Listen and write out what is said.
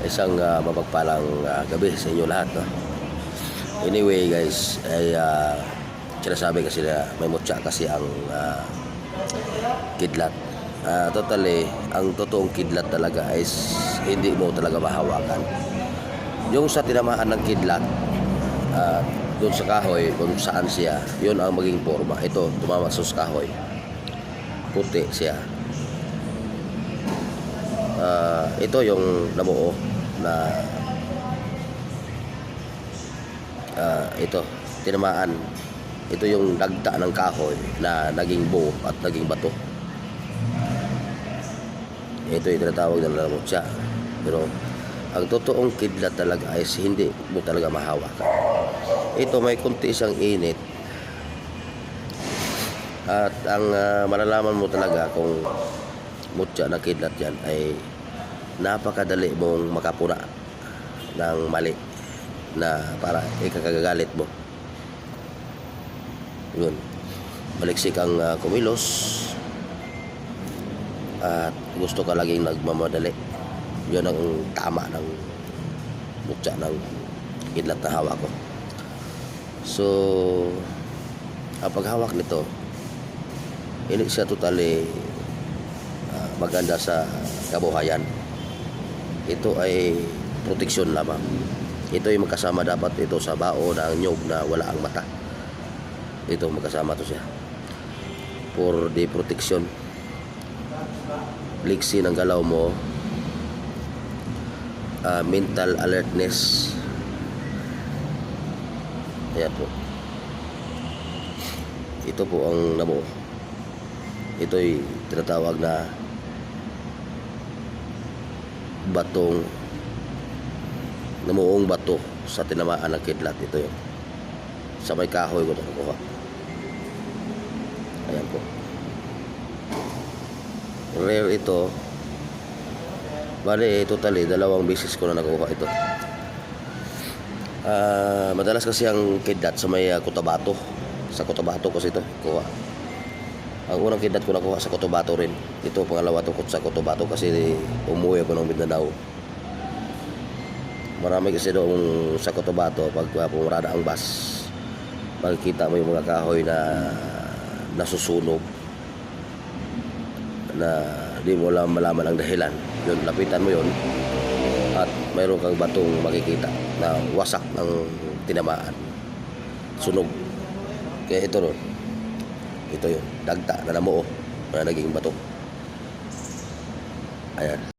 Isang mapagpalang gabi sa inyo lahat, no? Anyway guys, ay sinasabi kasi na may mutya kasi ang kidlat. Totally, ang totoong kidlat talaga is hindi mo talaga mahawakan. Yung sa tinamaan ng kidlat, doon sa kahoy, kung saan siya, yun ang maging forma. Ito, tumama sa kahoy. Puti siya. Ito yung namuo na ito, tinamaan. Ito yung dagta ng kahoy na naging buo at naging bato. Ito yung tinatawag na lamutya. Pero ang totoong kidlat talaga ay hindi mo talaga mahawakan. Ito may kunti isang init. At ang malalaman mo talaga kung mutya na kidlat yan ay napakadali mong makapuna ng mali na para ikakagalit mo. Yun, baliksik ang kumilos at gusto ka laging nagmamadali. Yun ang tama ng mutya ng kidlat na hawak ko. So ang paghawak nito, hindi siya totally maganda sa kabuhayan. Ito ay proteksyon lamang. Ito ay magkasama dapat ito sa bao ng nyog na wala ang mata. Ito magkasama to siya for the protection. Liksi ng galaw mo, mental alertness. Ayan po. Ito po ang nabuo. Ito ay tinatawag na batong, namuong bato sa tinamaan ng kidlat. Ito yun, sa may kahoy ko ito nakuha. Ayan po, rare ito. Bali totally 2 beses ko na nakuha ito. Madalas kasi ang kidlat sa may Cotabato. Sa Cotabato kasi ito kuha. Ang unang kidlat ko nakuha sa Cotabato rin. Ito pangalawa tungkol sa Cotabato kasi umuwi ako ng Mindanao. Marami kasi doon sa Cotabato pag pumarada ang bus, makikita mo yung mga kahoy na nasusunog na di mo lang malaman ang dahilan. Yun, lapitan mo yun at mayroon kang batong makikita na wasak ng tinamaan, sunog. Kaya ito ron, ito yun, dagta na namuo na naging bato. Ayan.